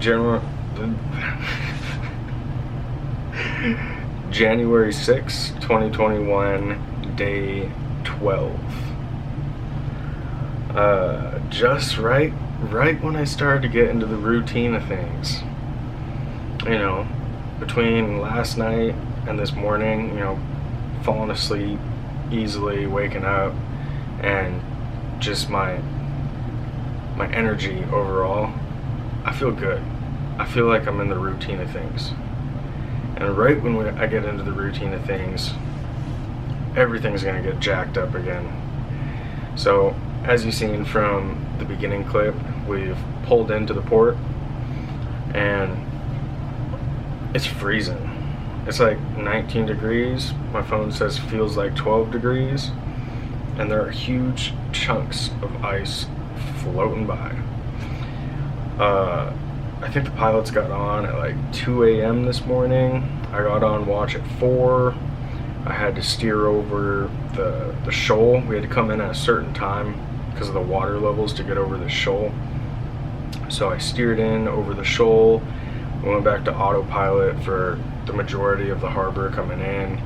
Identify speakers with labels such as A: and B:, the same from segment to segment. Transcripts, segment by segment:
A: January 6, 2021, day 12. Just right when I started to get into the routine of things. You know, between last night and this morning, you know, falling asleep easily, waking up, and just my energy overall, I feel good. I feel like I'm in the routine of things. And right when I get into the routine of things, everything's gonna get jacked up again. So, as you've seen from the beginning clip, we've pulled into the port, and it's freezing. It's like 19 degrees. My phone says feels like 12 degrees, and there are huge chunks of ice floating by. I think the pilots got on at like 2 a.m. this morning. I got on watch at 4. I had to steer over the shoal. We had to come in at a certain time because of the water levels to get over the shoal. So I steered in over the shoal. We went back to autopilot for the majority of the harbor coming in,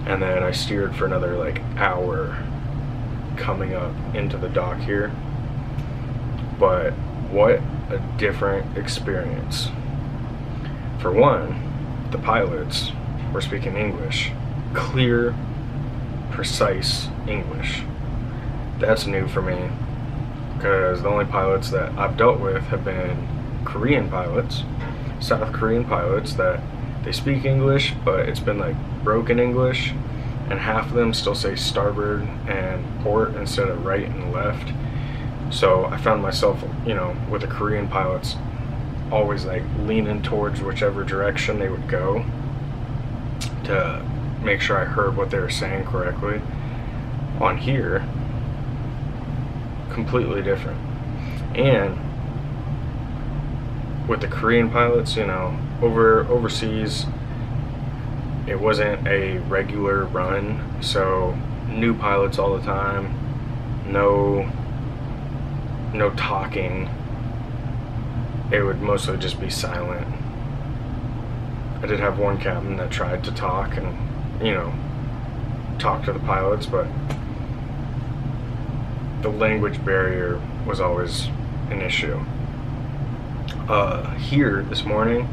A: and then I steered for another like hour coming up into the dock here. But what a different experience. For one, the pilots were speaking English. Clear, precise English. That's new for me, because the only pilots that I've dealt with have been Korean pilots, South Korean pilots, that they speak English, but it's been like broken English, and half of them still say starboard and port instead of right and left. So I found myself, you know, with the Korean pilots, always like leaning towards whichever direction they would go to make sure I heard what they were saying correctly. On here, completely different. And with the Korean pilots, you know, overseas, it wasn't a regular run, so new pilots all the time, no talking. It would mostly just be silent. I did have one captain that tried to talk and, you know, talk to the pilots, but the language barrier was always an issue. Here this morning,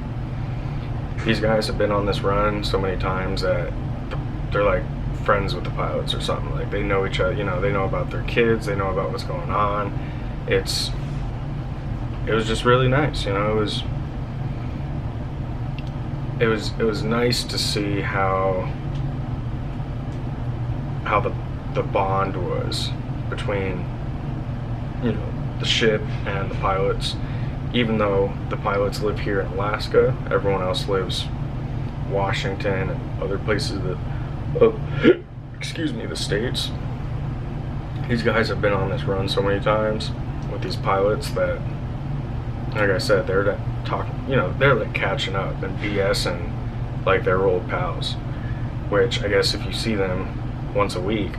A: these guys have been on this run so many times that they're like friends with the pilots or something. Like, they know each other, you know, they know about their kids, they know about what's going on. It was just really nice, you know. It was nice to see how the bond was between, you know, the ship and the pilots. Even though the pilots live here in Alaska, everyone else lives Washington and other places that, excuse me, the States. These guys have been on this run so many times with these pilots that, like I said, they're talking, you know, they're like catching up and BSing like they're old pals. Which I guess if you see them once a week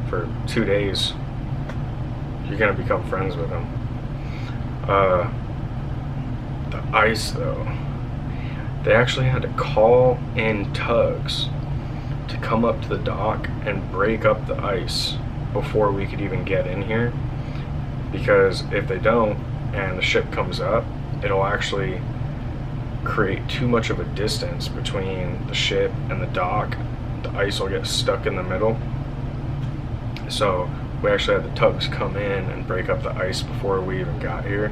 A: for 2 days, you're gonna become friends with them. The ice, though, they actually had to call in tugs to come up to the dock and break up the ice before we could even get in here, because if they don't and the ship comes up, it'll actually create too much of a distance between the ship and the dock. The ice will get stuck in the middle. So we actually had the tugs come in and break up the ice before we even got here.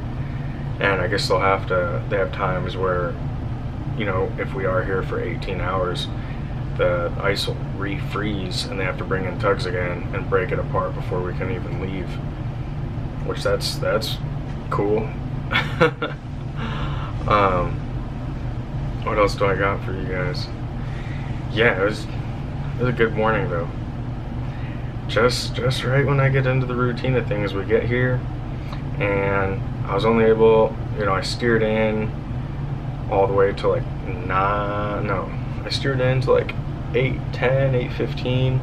A: And I guess they have times where, you know, if we are here for 18 hours, the ice will refreeze and they have to bring in tugs again and break it apart before we can even leave. Which that's cool. What else do I got for you guys? Yeah, it was a good morning though. Just right when I get into the routine of things, we get here, and I was only able, you know, I steered in all the way to like I steered in to like 8:10, 8:15,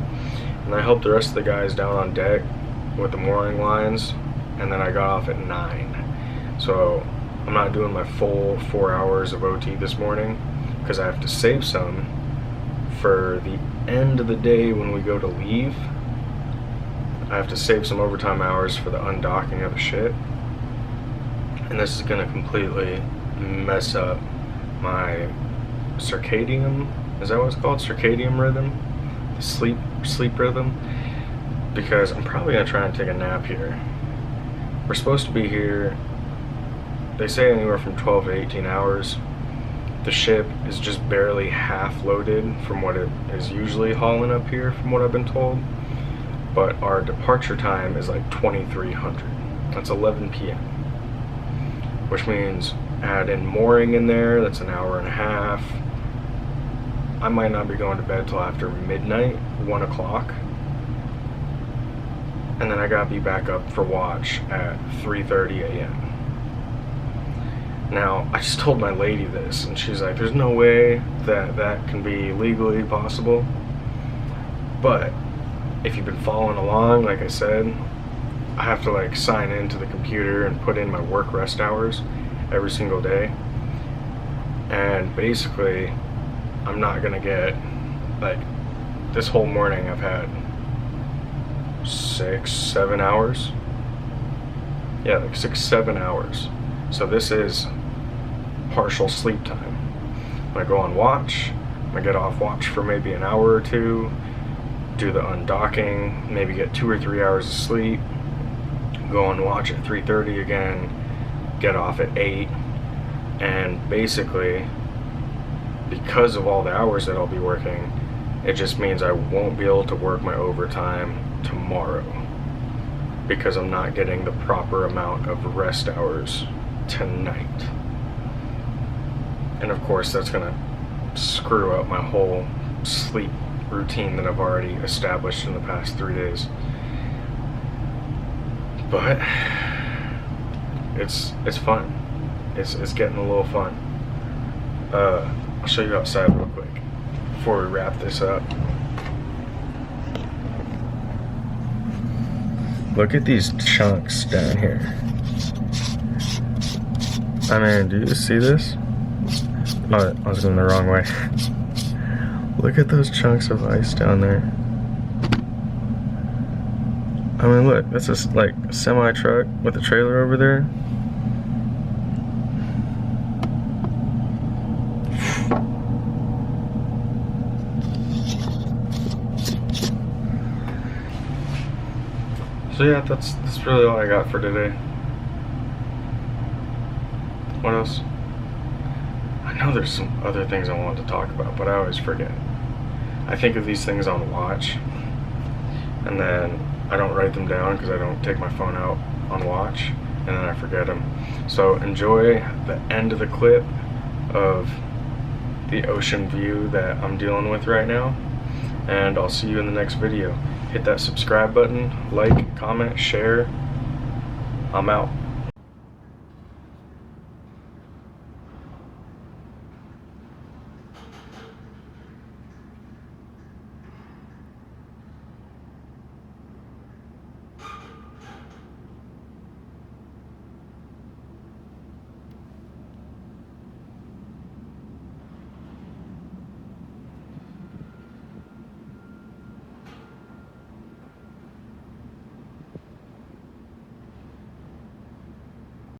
A: and I helped the rest of the guys down on deck with the mooring lines, and then I got off at 9. So I'm not doing my full 4 hours of OT this morning because I have to save some for the end of the day when we go to leave. I have to save some overtime hours for the undocking of the ship. And this is gonna completely mess up my circadian, is that what it's called? Circadian rhythm? Sleep rhythm? Because I'm probably gonna try and take a nap here. We're supposed to be here, they say anywhere from 12 to 18 hours. The ship is just barely half loaded from what it is usually hauling up here, from what I've been told. But our departure time is like 2300. That's 11 p.m. Which means add in mooring in there, that's an hour and a half. I might not be going to bed till after midnight, 1 o'clock. And then I gotta be back up for watch at 3:30 a.m. Now, I just told my lady this, and she's like, there's no way that that can be legally possible. But if you've been following along, like I said, I have to like sign into the computer and put in my work rest hours every single day. And basically, I'm not gonna get, like, this whole morning I've had 6-7 hours. Yeah, like 6-7 hours. So this is partial sleep time. When I go on watch, I get off watch for maybe an hour or two, do the undocking, maybe get 2 or 3 hours of sleep, go on watch at 3:30 again, get off at 8, and basically, because of all the hours that I'll be working, it just means I won't be able to work my overtime tomorrow because I'm not getting the proper amount of rest hours tonight. And of course that's gonna screw up my whole sleep routine that I've already established in the past 3 days. But it's fun. It's getting a little fun. I'll show you outside real quick before we wrap this up. Look at these chunks down here. I mean, do you see this? Oh, I was going the wrong way. Look at those chunks of ice down there. I mean, look, that's a like semi truck with a trailer over there. So yeah, that's really all I got for today. What else? I know there's some other things I want to talk about, but I always forget. I think of these things on watch, and then I don't write them down because I don't take my phone out on watch, and then I forget them. So enjoy the end of the clip of the ocean view that I'm dealing with right now, and I'll see you in the next video. Hit that subscribe button, like, comment, share. I'm out.